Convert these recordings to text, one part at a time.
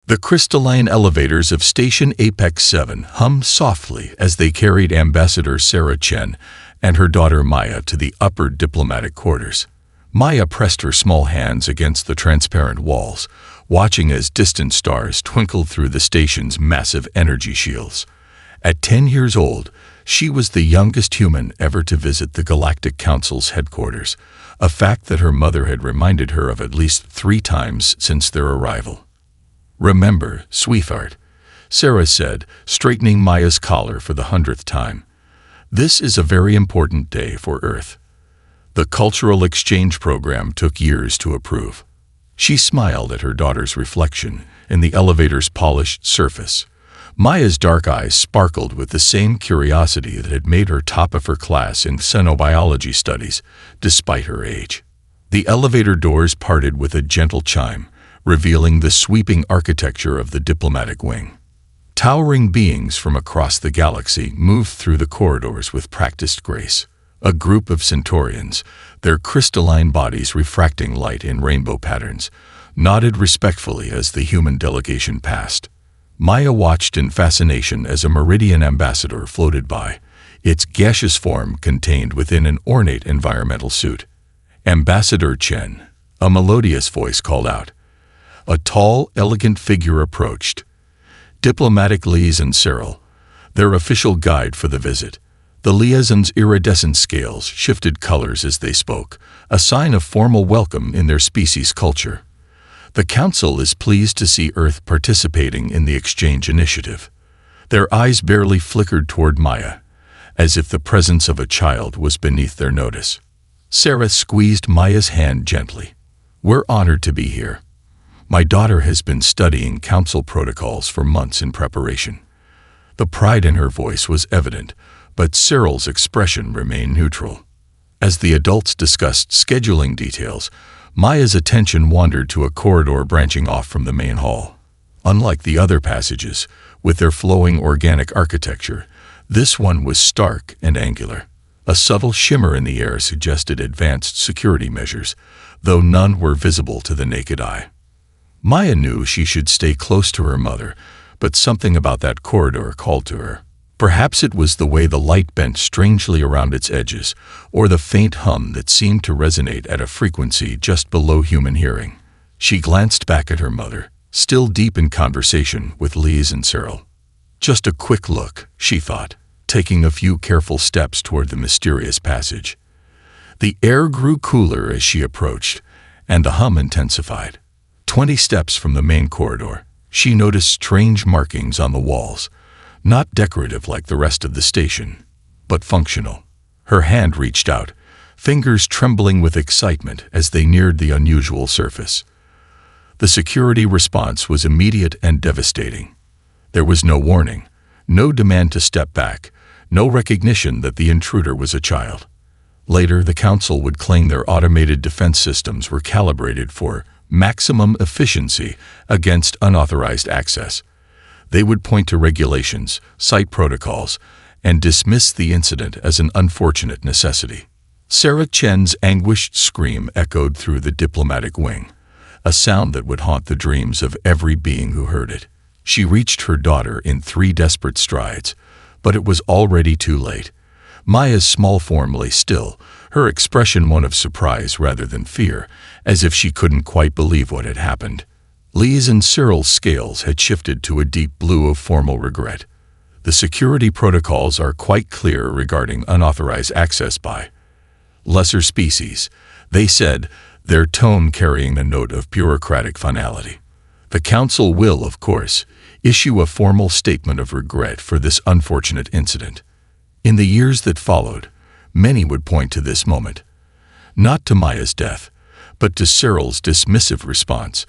The crystalline elevators of Station Apex 7 hummed softly as they carried Ambassador Sarah Chen and her daughter Maya to the upper diplomatic quarters. Maya pressed her small hands against the transparent walls, watching as distant stars twinkled through the station's massive energy shields. At 10 years old, she was the youngest human ever to visit the Galactic Council's headquarters, a fact that her mother had reminded her of at least 3 times since their arrival. "Remember, sweetheart," Sarah said, straightening Maya's collar for the 100th time. "This is a very important day for Earth." The cultural exchange program took years to approve. She smiled at her daughter's reflection in the elevator's polished surface. Maya's dark eyes sparkled with the same curiosity that had made her top of her class in xenobiology studies, despite her age. The elevator doors parted with a gentle chime, revealing the sweeping architecture of the diplomatic wing. Towering beings from across the galaxy moved through the corridors with practiced grace. A group of Centaurians, their crystalline bodies refracting light in rainbow patterns, nodded respectfully as the human delegation passed. Maya watched in fascination as a Meridian ambassador floated by, its gaseous form contained within an ornate environmental suit. "Ambassador Chen," a melodious voice called out. A tall, elegant figure approached. Diplomatic liaison Cyril, their official guide for the visit. The liaison's iridescent scales shifted colors as they spoke, a sign of formal welcome in their species' culture. "The Council is pleased to see Earth participating in the exchange initiative." Their eyes barely flickered toward Maya, as if the presence of a child was beneath their notice. Sarah squeezed Maya's hand gently. "We're honored to be here. My daughter has been studying Council protocols for months in preparation." The pride in her voice was evident, but Cyril's expression remained neutral. As the adults discussed scheduling details, Maya's attention wandered to a corridor branching off from the main hall. Unlike the other passages, with their flowing organic architecture, this one was stark and angular. A subtle shimmer in the air suggested advanced security measures, though none were visible to the naked eye. Maya knew she should stay close to her mother, but something about that corridor called to her. Perhaps it was the way the light bent strangely around its edges, or the faint hum that seemed to resonate at a frequency just below human hearing. She glanced back at her mother, still deep in conversation with Lise and Cyril. Just a quick look, she thought, taking a few careful steps toward the mysterious passage. The air grew cooler as she approached, and the hum intensified. 20 steps from the main corridor, she noticed strange markings on the walls, not decorative like the rest of the station, but functional. Her hand reached out, fingers trembling with excitement as they neared the unusual surface. The security response was immediate and devastating. There was no warning, no demand to step back, no recognition that the intruder was a child. Later, the Council would claim their automated defense systems were calibrated for maximum efficiency against unauthorized access. They would point to regulations, site protocols, and dismiss the incident as an unfortunate necessity. Sarah Chen's anguished scream echoed through the diplomatic wing, a sound that would haunt the dreams of every being who heard it. She reached her daughter in 3 desperate strides, but it was already too late. Maya's small form lay still, her expression one of surprise rather than fear, as if she couldn't quite believe what had happened. Lise and Cyril's scales had shifted to a deep blue of formal regret. The security protocols are quite clear regarding unauthorized access by lesser species, they said, their tone carrying a note of bureaucratic finality. The Council will, of course, issue a formal statement of regret for this unfortunate incident. In the years that followed, many would point to this moment, not to Maya's death, but to Cyril's dismissive response,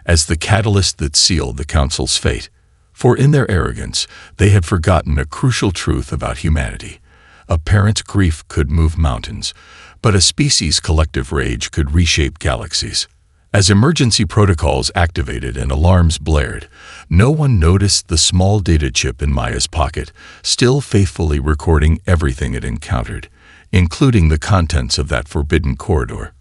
as the catalyst that sealed the Council's fate. For in their arrogance, they had forgotten a crucial truth about humanity. A parent's grief could move mountains, but a species' collective rage could reshape galaxies. As emergency protocols activated and alarms blared, no one noticed the small data chip in Maya's pocket, still faithfully recording everything it encountered, including the contents of that forbidden corridor.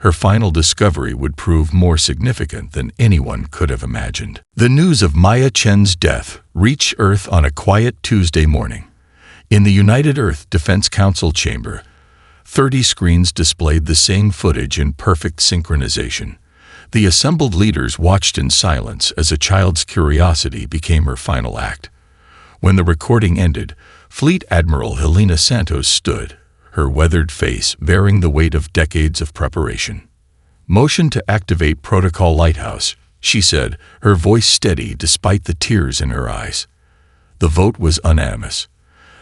Her final discovery would prove more significant than anyone could have imagined. The news of Maya Chen's death reached Earth on a quiet Tuesday morning. In the United Earth Defense Council chamber, 30 screens displayed the same footage in perfect synchronization. The assembled leaders watched in silence as a child's curiosity became her final act. When the recording ended, Fleet Admiral Helena Santos stood, her weathered face bearing the weight of decades of preparation. "Motion to activate Protocol Lighthouse," she said, her voice steady despite the tears in her eyes. The vote was unanimous.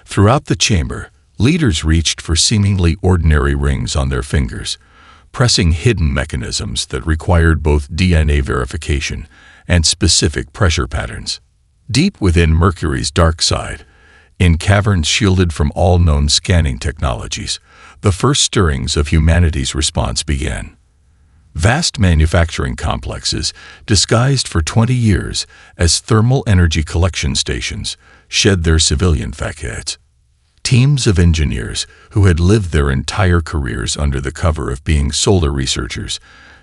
Throughout the chamber, leaders reached for seemingly ordinary rings on their fingers, pressing hidden mechanisms that required both DNA verification and specific pressure patterns. Deep within Mercury's dark side, in caverns shielded from all known scanning technologies, the first stirrings of humanity's response began. Vast manufacturing complexes, disguised for 20 years as thermal energy collection stations, shed their civilian facades. Teams of engineers who had lived their entire careers under the cover of being solar researchers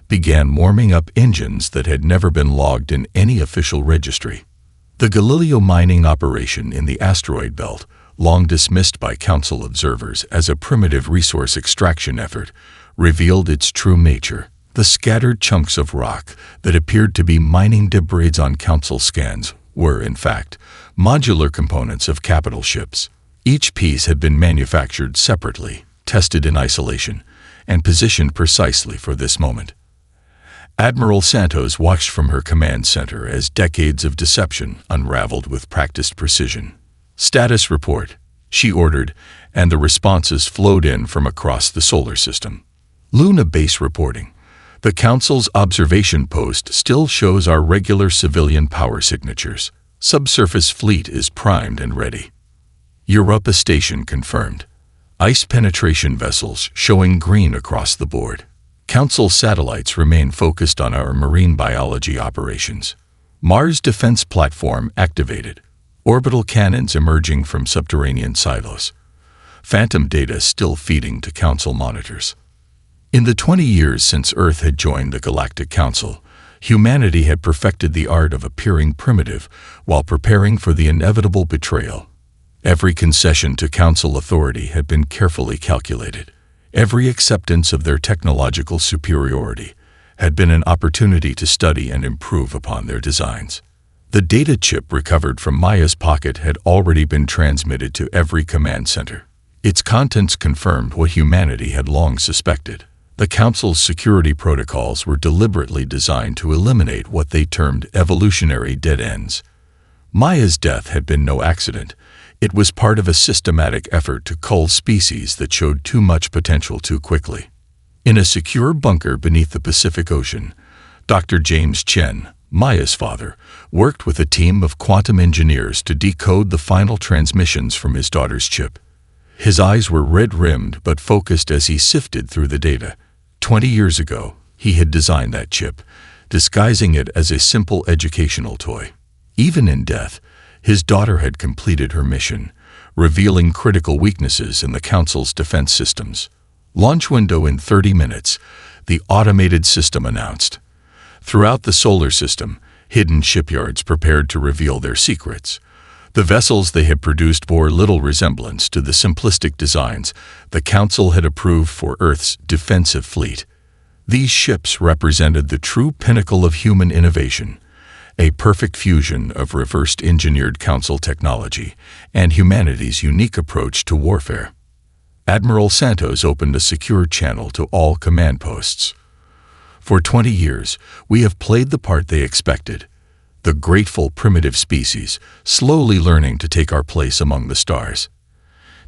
began warming up engines that had never been logged in any official registry. The Galileo mining operation in the asteroid belt, long dismissed by Council observers as a primitive resource extraction effort, revealed its true nature. The scattered chunks of rock that appeared to be mining debris on Council scans were, in fact, modular components of capital ships. Each piece had been manufactured separately, tested in isolation, and positioned precisely for this moment. Admiral Santos watched from her command center as decades of deception unraveled with practiced precision. "Status report," she ordered, and the responses flowed in from across the solar system. "Luna base reporting. The Council's observation post still shows our regular civilian power signatures. Subsurface fleet is primed and ready. Europa station confirmed. Ice penetration vessels showing green across the board. Council satellites remain focused on our marine biology operations. Mars defense platform activated. Orbital cannons emerging from subterranean silos. Phantom data still feeding to Council monitors." In the 20 years since Earth had joined the Galactic Council, humanity had perfected the art of appearing primitive while preparing for the inevitable betrayal. Every concession to Council authority had been carefully calculated. Every acceptance of their technological superiority had been an opportunity to study and improve upon their designs. The data chip recovered from Maya's pocket had already been transmitted to every command center. Its contents confirmed what humanity had long suspected. The Council's security protocols were deliberately designed to eliminate what they termed evolutionary dead ends. Maya's death had been no accident. It was part of a systematic effort to cull species that showed too much potential too quickly. In a secure bunker beneath the Pacific Ocean, Dr. James Chen, Maya's father, worked with a team of quantum engineers to decode the final transmissions from his daughter's chip. His eyes were red-rimmed but focused as he sifted through the data. 20 years ago, he had designed that chip, disguising it as a simple educational toy. Even in death, his daughter had completed her mission, revealing critical weaknesses in the Council's defense systems. "Launch window in 30 minutes, the automated system announced. Throughout the solar system, hidden shipyards prepared to reveal their secrets. The vessels they had produced bore little resemblance to the simplistic designs the Council had approved for Earth's defensive fleet. These ships represented the true pinnacle of human innovation, a perfect fusion of reversed engineered Council technology and humanity's unique approach to warfare. Admiral Santos opened a secure channel to all command posts. For 20 years, we have played the part they expected, the grateful primitive species, slowly learning to take our place among the stars.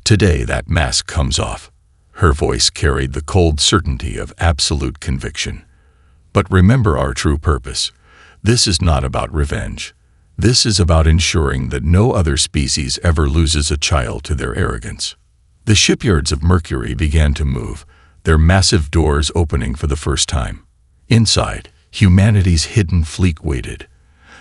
Today that mask comes off. Her voice carried the cold certainty of absolute conviction. But remember our true purpose. This is not about revenge. This is about ensuring that no other species ever loses a child to their arrogance. The shipyards of Mercury began to move, their massive doors opening for the first time. Inside, humanity's hidden fleet waited.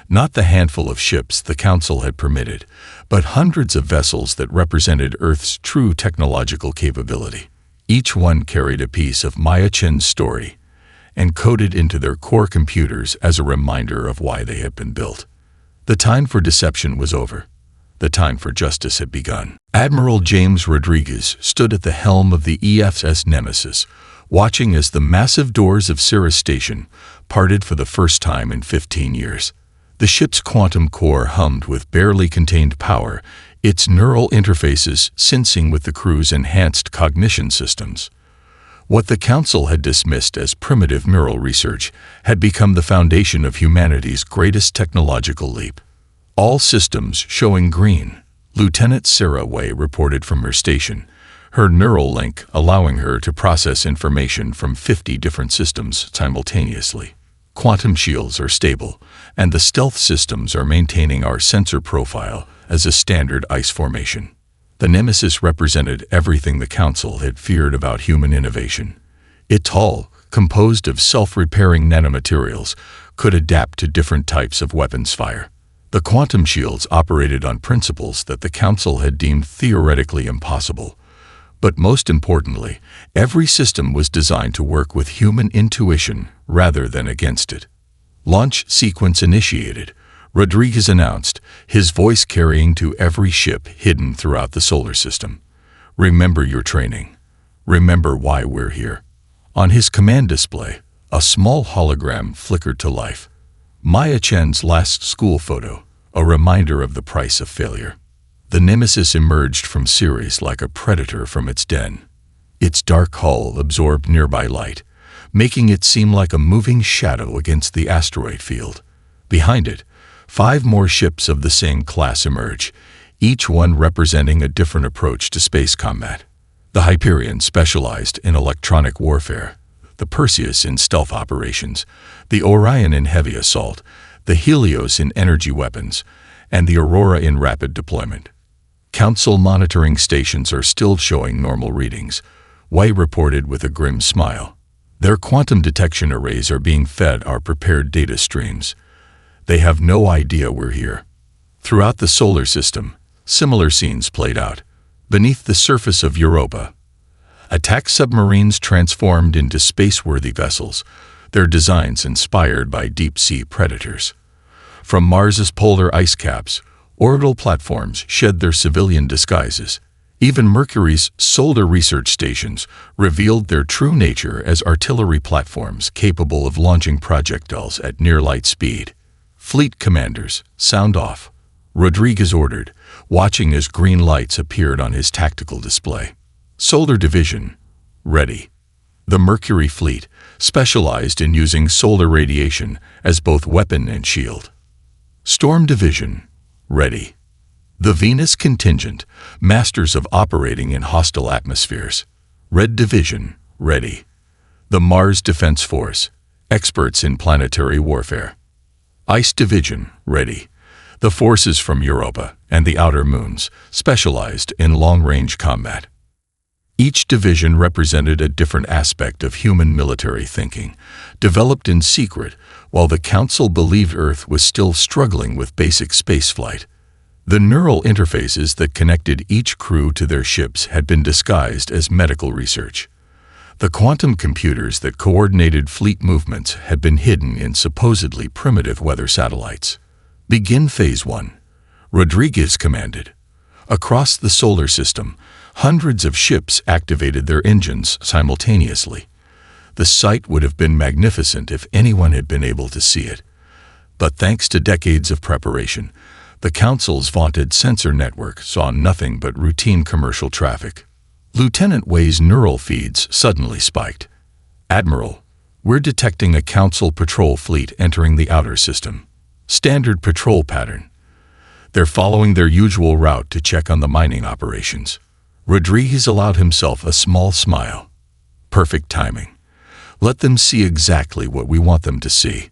Not the handful of ships the Council had permitted, but hundreds of vessels that represented Earth's true technological capability. Each one carried a piece of Maya Chen's story, and coded into their core computers as a reminder of why they had been built. The time for deception was over. The time for justice had begun. Admiral James Rodriguez stood at the helm of the EFS Nemesis, watching as the massive doors of Cirrus Station parted for the first time in 15 years. The ship's quantum core hummed with barely contained power, its neural interfaces sensing with the crew's enhanced cognition systems. What the Council had dismissed as primitive neural research had become the foundation of humanity's greatest technological leap. All systems showing green, Lieutenant Sarah Way reported from her station, her neural link allowing her to process information from 50 different systems simultaneously. Quantum shields are stable, and the stealth systems are maintaining our sensor profile as a standard ice formation. The Nemesis represented everything the Council had feared about human innovation. Its hull, composed of self-repairing nanomaterials, could adapt to different types of weapons fire. The quantum shields operated on principles that the Council had deemed theoretically impossible. But most importantly, every system was designed to work with human intuition rather than against it. Launch sequence initiated, Rodriguez announced, his voice carrying to every ship hidden throughout the solar system. Remember your training. Remember why we're here. On his command display, a small hologram flickered to life. Maya Chen's last school photo, a reminder of the price of failure. The Nemesis emerged from Ceres like a predator from its den. Its dark hull absorbed nearby light, making it seem like a moving shadow against the asteroid field. Behind it, 5 more ships of the same class emerge, each one representing a different approach to space combat. The Hyperion specialized in electronic warfare, the Perseus in stealth operations, the Orion in heavy assault, the Helios in energy weapons, and the Aurora in rapid deployment. Council monitoring stations are still showing normal readings, Way reported with a grim smile. Their quantum detection arrays are being fed our prepared data streams. They have no idea we're here. Throughout the solar system, similar scenes played out. Beneath the surface of Europa, attack submarines transformed into space-worthy vessels, their designs inspired by deep-sea predators. From Mars's polar ice caps, orbital platforms shed their civilian disguises. Even Mercury's solar research stations revealed their true nature as artillery platforms capable of launching projectiles at near-light speed. Fleet commanders, sound off, Rodriguez ordered, watching as green lights appeared on his tactical display. Solar Division, ready. The Mercury fleet specialized in using solar radiation as both weapon and shield. Storm Division, ready. The Venus contingent, masters of operating in hostile atmospheres. Red Division, ready. The Mars Defense Force, experts in planetary warfare. Ice Division, ready. The forces from Europa and the outer moons, specialized in long-range combat. Each division represented a different aspect of human military thinking, developed in secret while the Council believed Earth was still struggling with basic spaceflight. The neural interfaces that connected each crew to their ships had been disguised as medical research. The quantum computers that coordinated fleet movements had been hidden in supposedly primitive weather satellites. Begin Phase 1, Rodriguez commanded. Across the solar system, hundreds of ships activated their engines simultaneously. The sight would have been magnificent if anyone had been able to see it. But thanks to decades of preparation, the Council's vaunted sensor network saw nothing but routine commercial traffic. Lieutenant Way's neural feeds suddenly spiked. Admiral, we're detecting a Council patrol fleet entering the outer system. Standard patrol pattern. They're following their usual route to check on the mining operations. Rodriguez allowed himself a small smile. Perfect timing. Let them see exactly what we want them to see.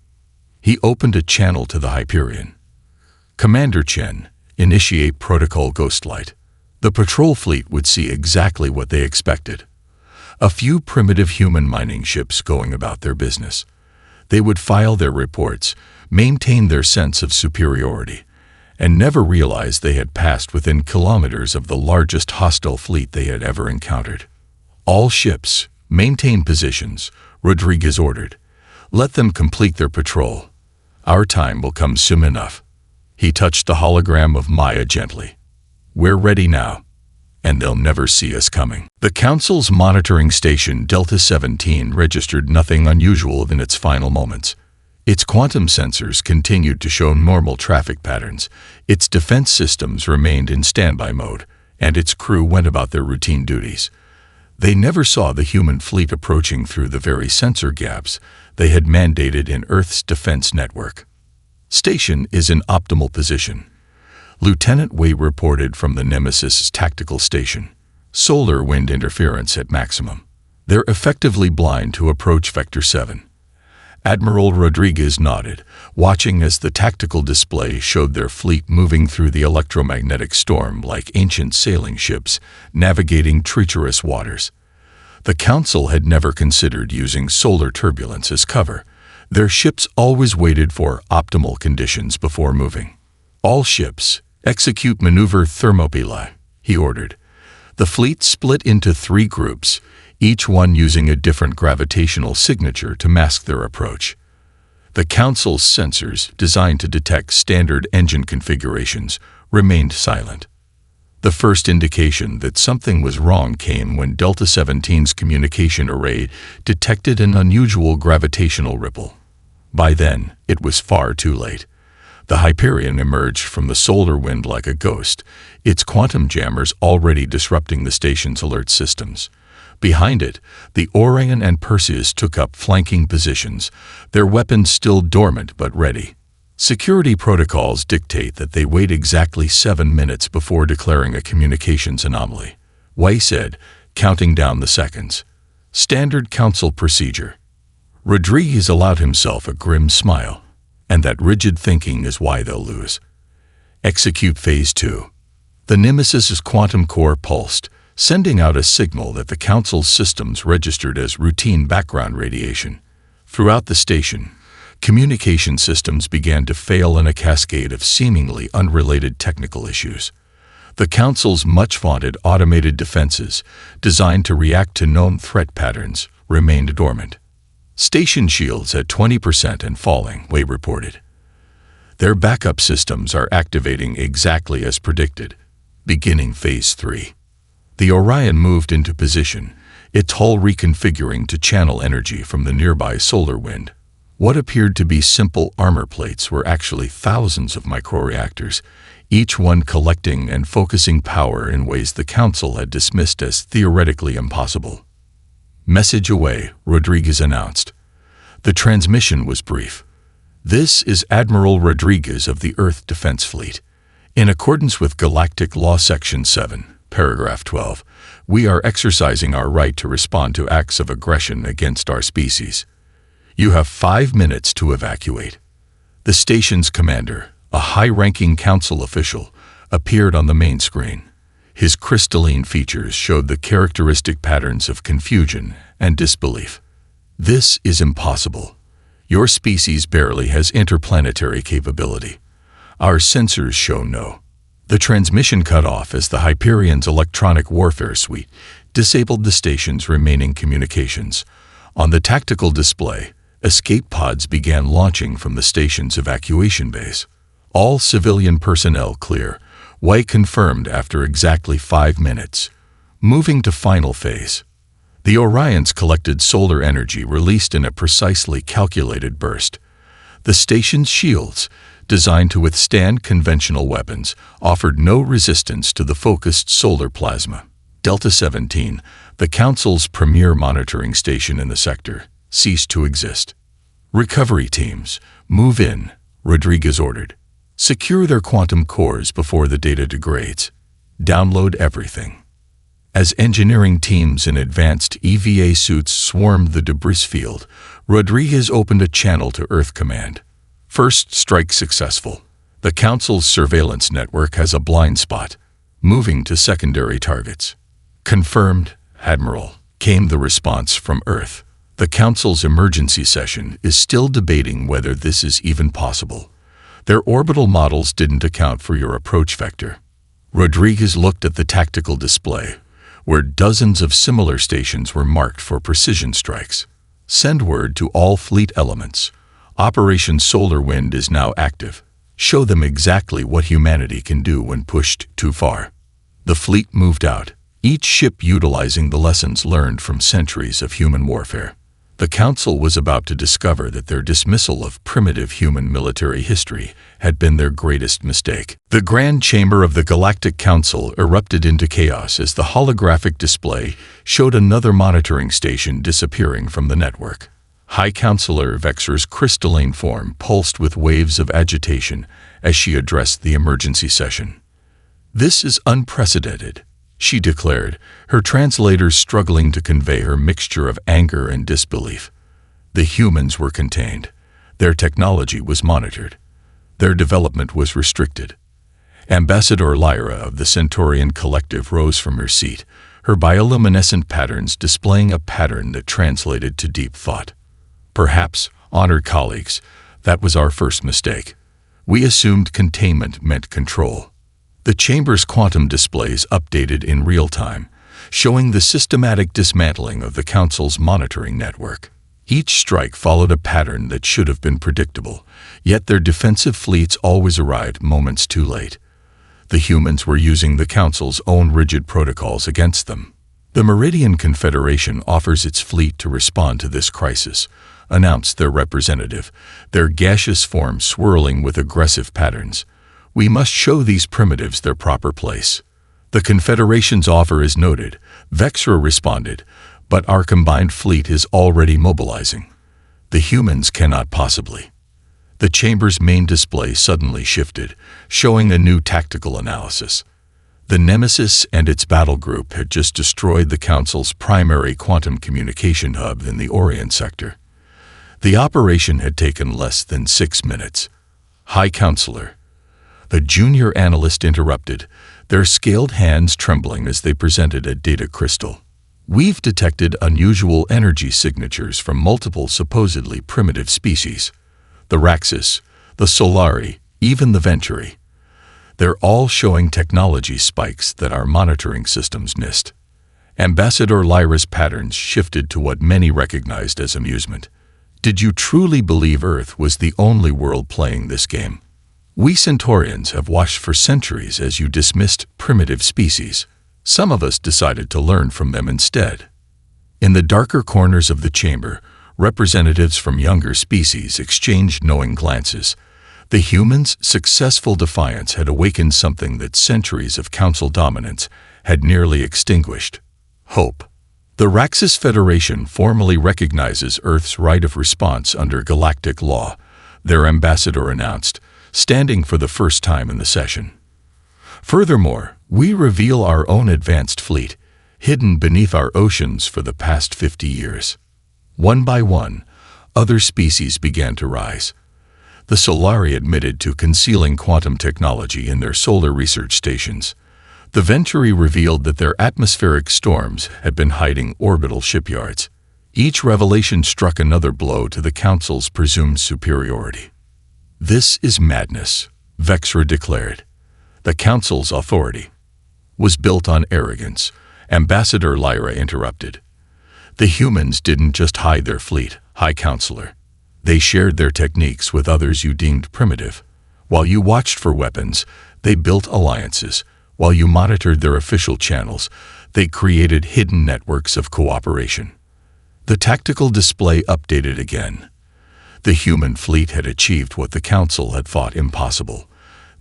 He opened a channel to the Hyperion. Commander Chen, initiate Protocol Ghostlight. The patrol fleet would see exactly what they expected. A few primitive human mining ships going about their business. They would file their reports, maintain their sense of superiority, and never realize they had passed within kilometers of the largest hostile fleet they had ever encountered. All ships, maintain positions, Rodriguez ordered, Let them complete their patrol. Our time will come soon enough." He touched the hologram of Maya gently. "We're ready now, and they'll never see us coming." The Council's monitoring station Delta 17 registered nothing unusual in its final moments. Its quantum sensors continued to show normal traffic patterns, its defense systems remained in standby mode, and its crew went about their routine duties. They never saw the human fleet approaching through the very sensor gaps they had mandated in Earth's defense network. "Station is in optimal position," Lieutenant Wei reported from the Nemesis's tactical station. "Solar wind interference at maximum. They're effectively blind to approach Vector 7. Admiral Rodriguez nodded, watching as the tactical display showed their fleet moving through the electromagnetic storm like ancient sailing ships navigating treacherous waters. The Council had never considered using solar turbulence as cover. Their ships always waited for optimal conditions before moving. "All ships, execute maneuver Thermopylae," he ordered. The fleet split into 3 groups, each one using a different gravitational signature to mask their approach. The Council's sensors, designed to detect standard engine configurations, remained silent. The first indication that something was wrong came when Delta 17's communication array detected an unusual gravitational ripple. By then, it was far too late. The Hyperion emerged from the solar wind like a ghost, its quantum jammers already disrupting the station's alert systems. Behind it, the Orion and Perseus took up flanking positions, their weapons still dormant but ready. Security protocols dictate that they wait exactly 7 minutes before declaring a communications anomaly, Wei said, counting down the seconds. "Standard Council procedure." Rodriguez allowed himself a grim smile. "And that rigid thinking is why they'll lose." Execute Phase 2. The Nemesis's quantum core pulsed, sending out a signal that the Council's systems registered as routine background radiation. Throughout the station, communication systems began to fail in a cascade of seemingly unrelated technical issues. The Council's much-vaunted automated defenses, designed to react to known threat patterns, remained dormant. "Station shields at 20% and falling," Wei reported. "Their backup systems are activating exactly as predicted, beginning Phase 3. The Orion moved into position, its hull reconfiguring to channel energy from the nearby solar wind. What appeared to be simple armor plates were actually thousands of microreactors, each one collecting and focusing power in ways the Council had dismissed as theoretically impossible. "Message away," Rodriguez announced. The transmission was brief. "This is Admiral Rodriguez of the Earth Defense Fleet. In accordance with Galactic Law Section 7, Paragraph 12, we are exercising our right to respond to acts of aggression against our species. You have 5 minutes to evacuate." The station's commander, a high-ranking Council official, appeared on the main screen. His crystalline features showed the characteristic patterns of confusion and disbelief. "This is impossible. Your species barely has interplanetary capability. Our sensors show no." The transmission cut off as the Hyperion's electronic warfare suite disabled the station's remaining communications. On the tactical display, escape pods began launching from the station's evacuation base. "All civilian personnel clear," Wei confirmed after exactly 5 minutes. Moving to final phase. The Orion's collected solar energy released in a precisely calculated burst. The station's shields, designed to withstand conventional weapons, offered no resistance to the focused solar plasma. Delta 17, the Council's premier monitoring station in the sector, ceased to exist. "Recovery teams, move in," Rodriguez ordered. "Secure their quantum cores before the data degrades. Download everything." As engineering teams in advanced EVA suits swarmed the debris field, Rodriguez opened a channel to Earth Command. "First strike successful. The Council's surveillance network has a blind spot. Moving to secondary targets." "Confirmed, Admiral," came the response from Earth. "The Council's emergency session is still debating whether this is even possible. Their orbital models didn't account for your approach vector." Rodriguez looked at the tactical display, where dozens of similar stations were marked for precision strikes. Send word to all fleet elements. Operation Solar Wind is now active. Show them exactly what humanity can do when pushed too far. The fleet moved out, each ship utilizing the lessons learned from centuries of human warfare. The Council was about to discover that their dismissal of primitive human military history had been their greatest mistake. The Grand Chamber of the Galactic Council erupted into chaos as the holographic display showed another monitoring station disappearing from the network. High Counselor Vexor's crystalline form pulsed with waves of agitation as she addressed the emergency session. "This is unprecedented," she declared, her translators struggling to convey her mixture of anger and disbelief. The humans were contained. Their technology was monitored. Their development was restricted. Ambassador Lyra of the Centaurian Collective rose from her seat, her bioluminescent patterns displaying a pattern that translated to deep thought. "Perhaps, honored colleagues, that was our first mistake. We assumed containment meant control." The chamber's quantum displays updated in real time, showing the systematic dismantling of the Council's monitoring network. Each strike followed a pattern that should have been predictable, yet their defensive fleets always arrived moments too late. The humans were using the Council's own rigid protocols against them. "The Meridian Confederation offers its fleet to respond to this crisis," announced their representative, their gaseous form swirling with aggressive patterns. "We must show these primitives their proper place." "The Confederation's offer is noted," Vexor responded, "but our combined fleet is already mobilizing. The humans cannot possibly." The chamber's main display suddenly shifted, showing a new tactical analysis. The Nemesis and its battle group had just destroyed the Council's primary quantum communication hub in the Orient sector. The operation had taken less than 6 minutes. "High Counselor," the junior analyst interrupted, their scaled hands trembling as they presented a data crystal. "We've detected unusual energy signatures from multiple supposedly primitive species. The Raxus, the Solari, even the Venturi. They're all showing technology spikes that our monitoring systems missed." Ambassador Lyra's patterns shifted to what many recognized as amusement. "Did you truly believe Earth was the only world playing this game? We Centaurians have watched for centuries as you dismissed primitive species. Some of us decided to learn from them instead." In the darker corners of the chamber, representatives from younger species exchanged knowing glances. The humans' successful defiance had awakened something that centuries of Council dominance had nearly extinguished: hope. The Raxus Federation formally recognizes Earth's right of response under galactic law, their ambassador announced, standing for the first time in the session. "Furthermore, we reveal our own advanced fleet, hidden beneath our oceans for the past 50 years. One by one, other species began to rise. The Solari admitted to concealing quantum technology in their solar research stations. The Venturi revealed that their atmospheric storms had been hiding orbital shipyards. Each revelation struck another blow to the Council's presumed superiority. "This is madness," Vexor declared. "The Council's authority was built on arrogance," Ambassador Lyra interrupted. "The humans didn't just hide their fleet, High Counselor. They shared their techniques with others you deemed primitive. While you watched for weapons, they built alliances. While you monitored their official channels, they created hidden networks of cooperation." The tactical display updated again. The human fleet had achieved what the Council had thought impossible.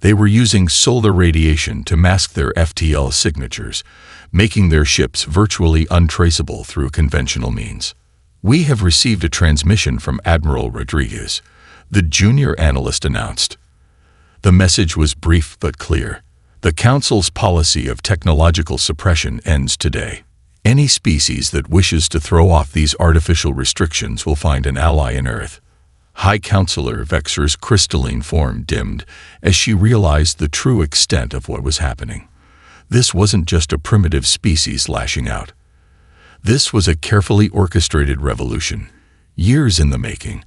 They were using solar radiation to mask their FTL signatures, making their ships virtually untraceable through conventional means. "We have received a transmission from Admiral Rodriguez," the junior analyst announced. The message was brief but clear. "The Council's policy of technological suppression ends today. Any species that wishes to throw off these artificial restrictions will find an ally in Earth." High Counselor Vexor's crystalline form dimmed as she realized the true extent of what was happening. This wasn't just a primitive species lashing out. This was a carefully orchestrated revolution, years in the making,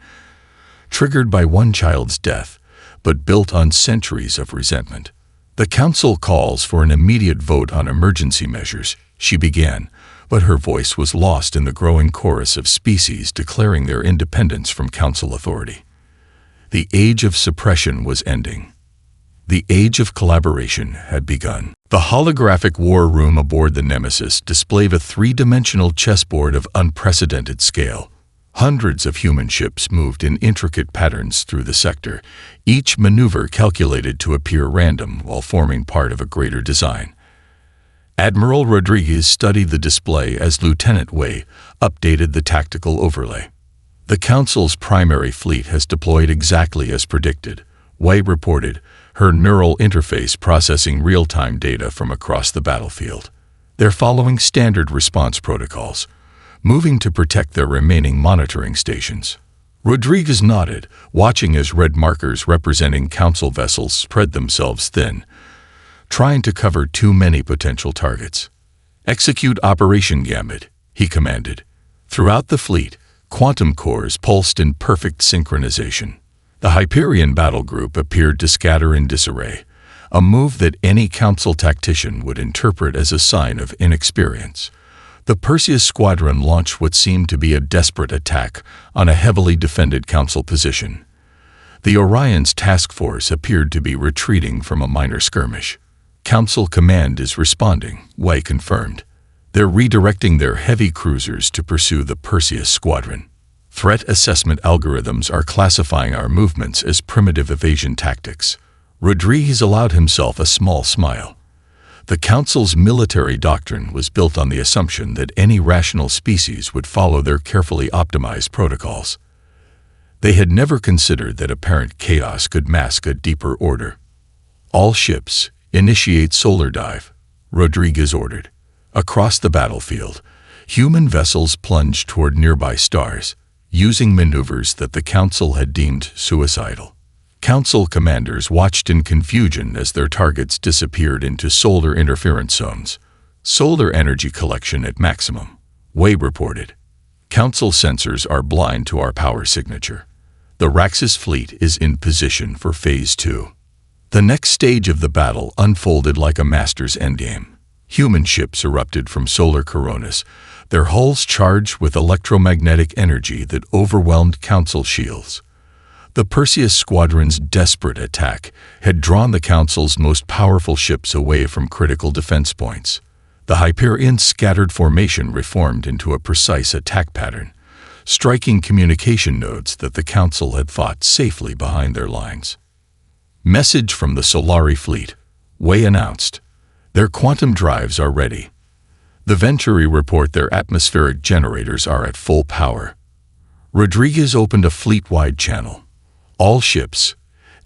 triggered by one child's death, but built on centuries of resentment. "The Council calls for an immediate vote on emergency measures," she began, but her voice was lost in the growing chorus of species declaring their independence from Council authority. The age of suppression was ending. The age of collaboration had begun. The holographic war room aboard the Nemesis displayed a three-dimensional chessboard of unprecedented scale. Hundreds of human ships moved in intricate patterns through the sector, each maneuver calculated to appear random while forming part of a greater design. Admiral Rodriguez studied the display as Lieutenant Wei updated the tactical overlay. The Council's primary fleet has deployed exactly as predicted, Wei reported, her neural interface processing real-time data from across the battlefield. They're following standard response protocols, moving to protect their remaining monitoring stations. Rodriguez nodded, watching as red markers representing Council vessels spread themselves thin, trying to cover too many potential targets. Execute Operation Gambit, he commanded. Throughout the fleet, quantum cores pulsed in perfect synchronization. The Hyperion battle group appeared to scatter in disarray, a move that any Council tactician would interpret as a sign of inexperience. The Perseus squadron launched what seemed to be a desperate attack on a heavily defended Council position. The Orion's task force appeared to be retreating from a minor skirmish. Council command is responding, Wei confirmed. They're redirecting their heavy cruisers to pursue the Perseus squadron. Threat assessment algorithms are classifying our movements as primitive evasion tactics. Rodriguez allowed himself a small smile. The Council's military doctrine was built on the assumption that any rational species would follow their carefully optimized protocols. They had never considered that apparent chaos could mask a deeper order. All ships, initiate solar dive, Rodriguez ordered. Across the battlefield, human vessels plunged toward nearby stars, using maneuvers that the Council had deemed suicidal. Council commanders watched in confusion as their targets disappeared into solar interference zones. Solar energy collection at maximum, Wei reported. Council sensors are blind to our power signature. The Raxus fleet is in position for Phase 2. The next stage of the battle unfolded like a master's endgame. Human ships erupted from solar coronas, their hulls charged with electromagnetic energy that overwhelmed Council shields. The Perseus squadron's desperate attack had drawn the Council's most powerful ships away from critical defense points. The Hyperion's scattered formation reformed into a precise attack pattern, striking communication nodes that the Council had fought safely behind their lines. Message from the Solari fleet, Wei announced. Their quantum drives are ready. The Venturi report their atmospheric generators are at full power. Rodriguez opened a fleet-wide channel. All ships,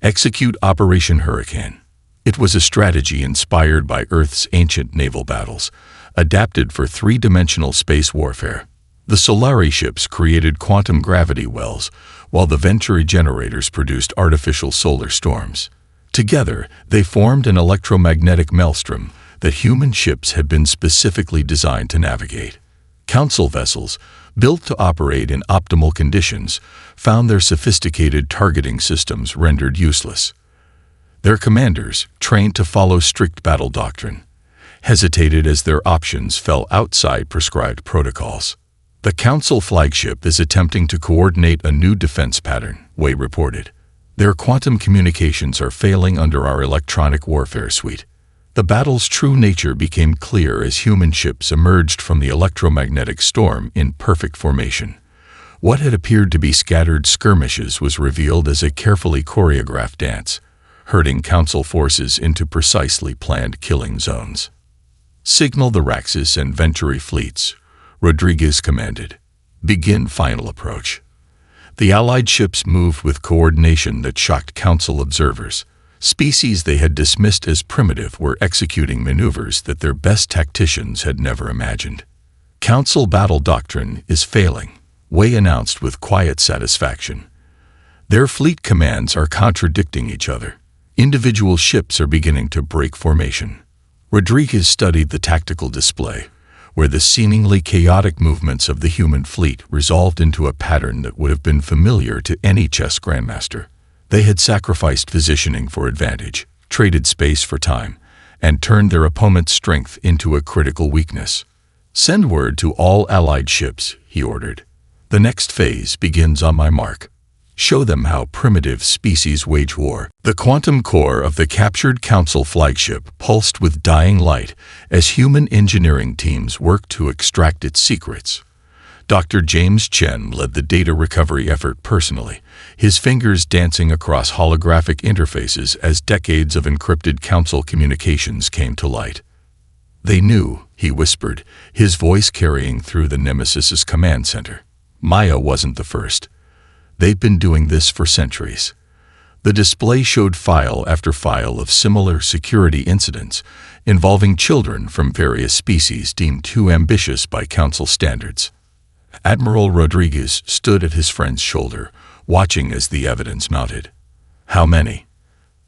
execute Operation Hurricane. It was a strategy inspired by Earth's ancient naval battles, adapted for three-dimensional space warfare. The Solari ships created quantum gravity wells, while the Venturi generators produced artificial solar storms. Together, they formed an electromagnetic maelstrom that human ships had been specifically designed to navigate. Council vessels, built to operate in optimal conditions, found their sophisticated targeting systems rendered useless. Their commanders, trained to follow strict battle doctrine, hesitated as their options fell outside prescribed protocols. The Council flagship is attempting to coordinate a new defense pattern, Wei reported. Their quantum communications are failing under our electronic warfare suite. The battle's true nature became clear as human ships emerged from the electromagnetic storm in perfect formation. What had appeared to be scattered skirmishes was revealed as a carefully choreographed dance, herding Council forces into precisely planned killing zones. Signal the Raxus and Venturi fleets, Rodriguez commanded. Begin final approach. The Allied ships moved with coordination that shocked Council observers. Species they had dismissed as primitive were executing maneuvers that their best tacticians had never imagined. Council battle doctrine is failing, Wei announced with quiet satisfaction. Their fleet commands are contradicting each other. Individual ships are beginning to break formation. Rodriguez studied the tactical display, where the seemingly chaotic movements of the human fleet resolved into a pattern that would have been familiar to any chess grandmaster. They had sacrificed positioning for advantage, traded space for time, and turned their opponent's strength into a critical weakness. "Send word to all Allied ships," he ordered. "The next phase begins on my mark. Show them how primitive species wage war." The quantum core of the captured Council flagship pulsed with dying light as human engineering teams worked to extract its secrets. Dr. James Chen led the data recovery effort personally, his fingers dancing across holographic interfaces as decades of encrypted Council communications came to light. "They knew," he whispered, his voice carrying through the Nemesis's command center. "Maya wasn't the first. They've been doing this for centuries." The display showed file after file of similar security incidents involving children from various species deemed too ambitious by Council standards. Admiral Rodriguez stood at his friend's shoulder, watching as the evidence mounted. "How many?"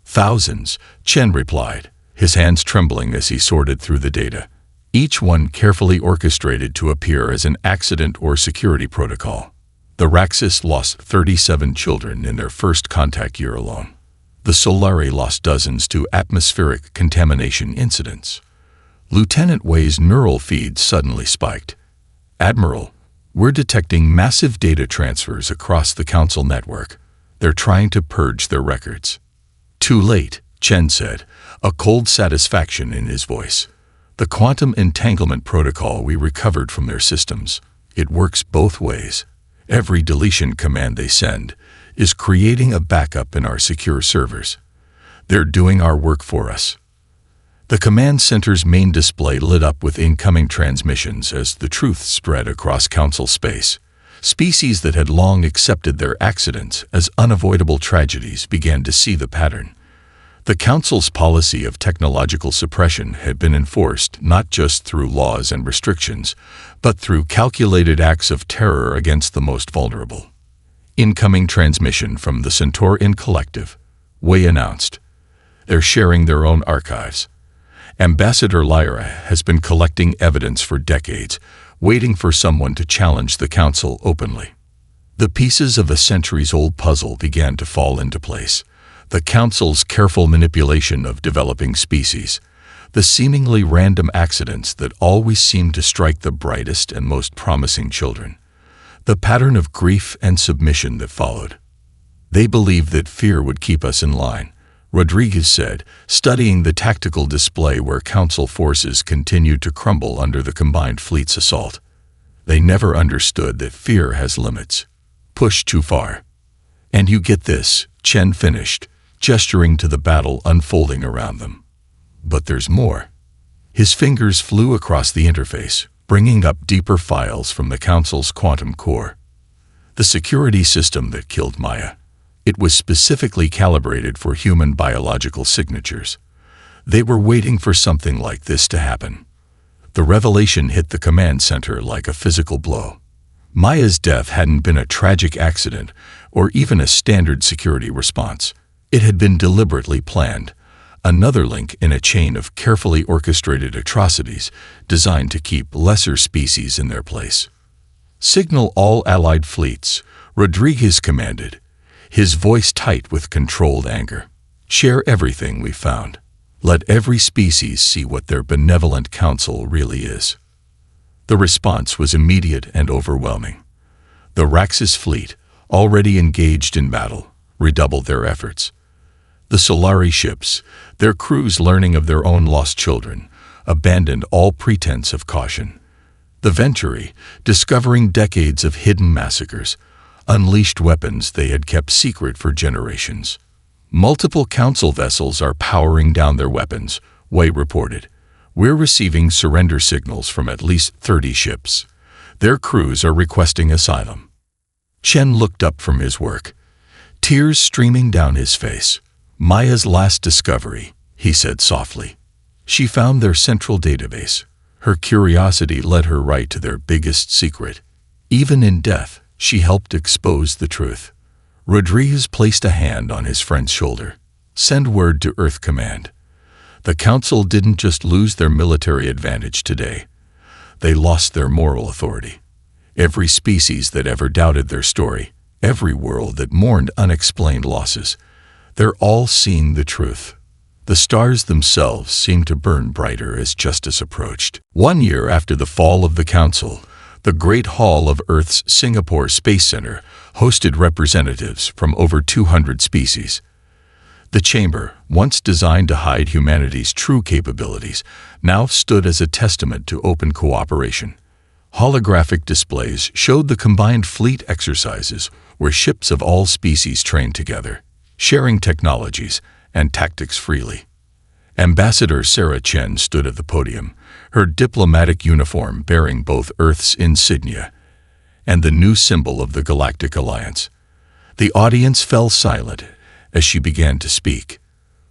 "Thousands," Chen replied, his hands trembling as he sorted through the data, each one carefully orchestrated to appear as an accident or security protocol. The Raxus lost 37 children in their first contact year alone. The Solari lost dozens to atmospheric contamination incidents. Lieutenant Wei's neural feed suddenly spiked. "Admiral, we're detecting massive data transfers across the Council network. They're trying to purge their records." "Too late," Chen said, a cold satisfaction in his voice. "The quantum entanglement protocol we recovered from their systems. It works both ways. Every deletion command they send is creating a backup in our secure servers. They're doing our work for us." The command center's main display lit up with incoming transmissions as the truth spread across Council space. Species that had long accepted their accidents as unavoidable tragedies began to see the pattern. The Council's policy of technological suppression had been enforced not just through laws and restrictions, but through calculated acts of terror against the most vulnerable. Incoming transmission from the Centaurian Collective, Wei announced. "They're sharing their own archives. Ambassador Lyra has been collecting evidence for decades, waiting for someone to challenge the Council openly." The pieces of a centuries-old puzzle began to fall into place. The Council's careful manipulation of developing species, the seemingly random accidents that always seem to strike the brightest and most promising children, the pattern of grief and submission that followed. "They believed that fear would keep us in line," Rodriguez said, studying the tactical display where Council forces continued to crumble under the combined fleet's assault. "They never understood that fear has limits. Push too far. And you get this," Chen finished, gesturing to the battle unfolding around them. "But there's more." His fingers flew across the interface, bringing up deeper files from the Council's quantum core. The security system that killed Maya. It was specifically calibrated for human biological signatures. They were waiting for something like this to happen. The revelation hit the command center like a physical blow. Maya's death hadn't been a tragic accident or even a standard security response. It had been deliberately planned, another link in a chain of carefully orchestrated atrocities designed to keep lesser species in their place. "Signal all Allied fleets," Rodriguez commanded, his voice tight with controlled anger. "Share everything we found. Let every species see what their benevolent Council really is." The response was immediate and overwhelming. The Raxus fleet, already engaged in battle, redoubled their efforts. The Solari ships, their crews learning of their own lost children, abandoned all pretense of caution. The Venturi, discovering decades of hidden massacres, unleashed weapons they had kept secret for generations. "Multiple Council vessels are powering down their weapons," Wei reported. "We're receiving surrender signals from at least 30 ships. Their crews are requesting asylum." Chen looked up from his work, tears streaming down his face. "Maya's last discovery," he said softly. "She found their central database. Her curiosity led her right to their biggest secret. Even in death, she helped expose the truth." Rodriguez placed a hand on his friend's shoulder. "Send word to Earth Command. The Council didn't just lose their military advantage today. They lost their moral authority. Every species that ever doubted their story, every world that mourned unexplained losses, they're all seeing the truth. The stars themselves seemed to burn brighter as justice approached. 1 year after the fall of the Council, the Great Hall of Earth's Singapore Space Center hosted representatives from over 200 species. The chamber, once designed to hide humanity's true capabilities, now stood as a testament to open cooperation. Holographic displays showed the combined fleet exercises where ships of all species trained together, sharing technologies and tactics freely. Ambassador Sarah Chen stood at the podium, her diplomatic uniform bearing both Earth's insignia and the new symbol of the Galactic Alliance. The audience fell silent as she began to speak.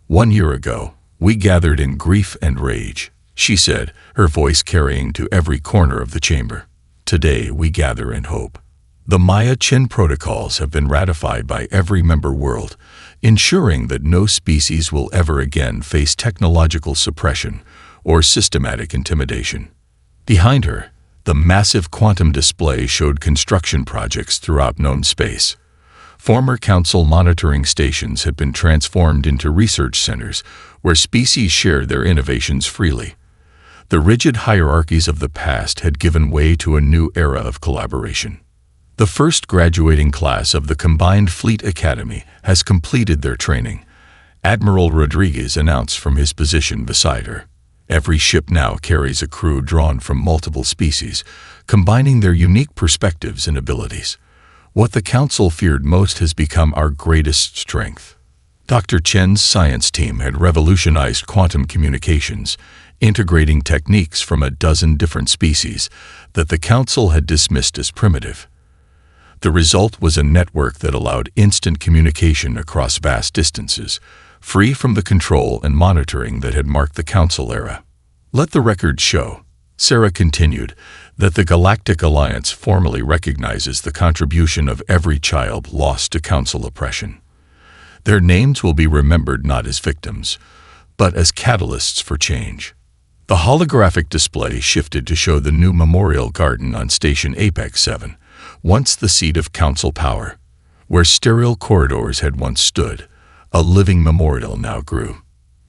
1 year ago, we gathered in grief and rage, she said, her voice carrying to every corner of the chamber. Today we gather in hope. The Maya-Chen protocols have been ratified by every member world, ensuring that no species will ever again face technological suppression or systematic intimidation. Behind her, the massive quantum display showed construction projects throughout known space. Former Council monitoring stations had been transformed into research centers where species shared their innovations freely. The rigid hierarchies of the past had given way to a new era of collaboration. The first graduating class of the Combined Fleet Academy has completed their training, Admiral Rodriguez announced from his position beside her. Every ship now carries a crew drawn from multiple species, combining their unique perspectives and abilities. What the Council feared most has become our greatest strength. Dr. Chen's science team had revolutionized quantum communications, integrating techniques from a dozen different species that the Council had dismissed as primitive. The result was a network that allowed instant communication across vast distances, free from the control and monitoring that had marked the Council era. Let the record show, Sarah continued, that the Galactic Alliance formally recognizes the contribution of every child lost to Council oppression. Their names will be remembered not as victims, but as catalysts for change. The holographic display shifted to show the new memorial garden on Station Apex 7, once the seat of Council power. Where sterile corridors had once stood, a living memorial now grew.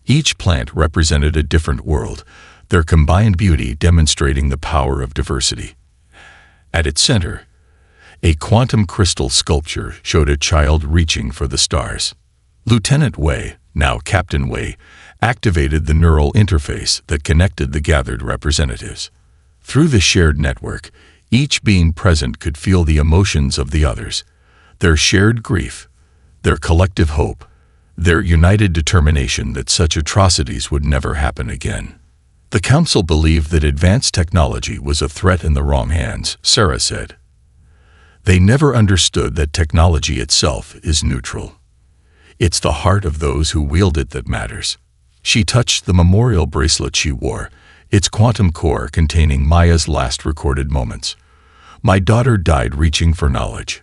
Each plant represented a different world, their combined beauty demonstrating the power of diversity. At its center, a quantum crystal sculpture showed a child reaching for the stars. Lieutenant Wei, now Captain Wei, activated the neural interface that connected the gathered representatives. Through the shared network, each being present could feel the emotions of the others, their shared grief, their collective hope, their united determination that such atrocities would never happen again. The Council believed that advanced technology was a threat in the wrong hands, Sarah said. They never understood that technology itself is neutral. It's the heart of those who wield it that matters. She touched the memorial bracelet she wore, its quantum core containing Maya's last recorded moments. My daughter died reaching for knowledge.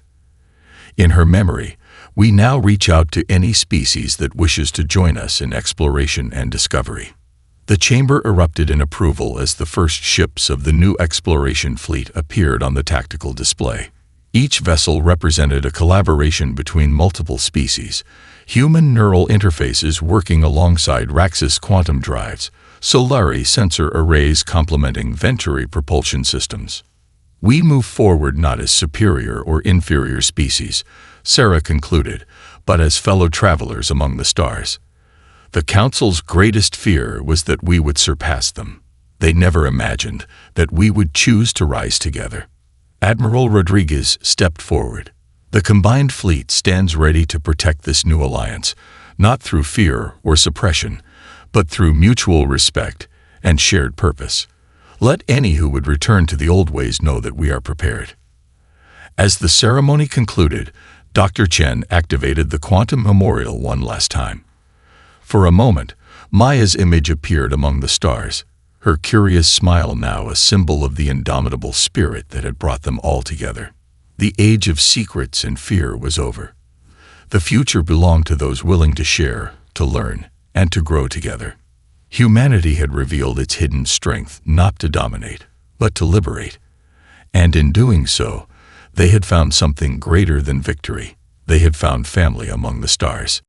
In her memory, we now reach out to any species that wishes to join us in exploration and discovery. The chamber erupted in approval as the first ships of the new exploration fleet appeared on the tactical display. Each vessel represented a collaboration between multiple species, human neural interfaces working alongside Raxus quantum drives, Solari sensor arrays complementing Venturi propulsion systems. We move forward not as superior or inferior species, Sarah concluded, but as fellow travelers among the stars. The Council's greatest fear was that we would surpass them. They never imagined that we would choose to rise together. Admiral Rodriguez stepped forward. The combined fleet stands ready to protect this new alliance, not through fear or suppression, but through mutual respect and shared purpose. Let any who would return to the old ways know that we are prepared. As the ceremony concluded, Dr. Chen activated the quantum memorial one last time. For a moment, Maya's image appeared among the stars, her curious smile now a symbol of the indomitable spirit that had brought them all together. The age of secrets and fear was over. The future belonged to those willing to share, to learn, and to grow together. Humanity had revealed its hidden strength not to dominate, but to liberate. And in doing so, they had found something greater than victory. They had found family among the stars.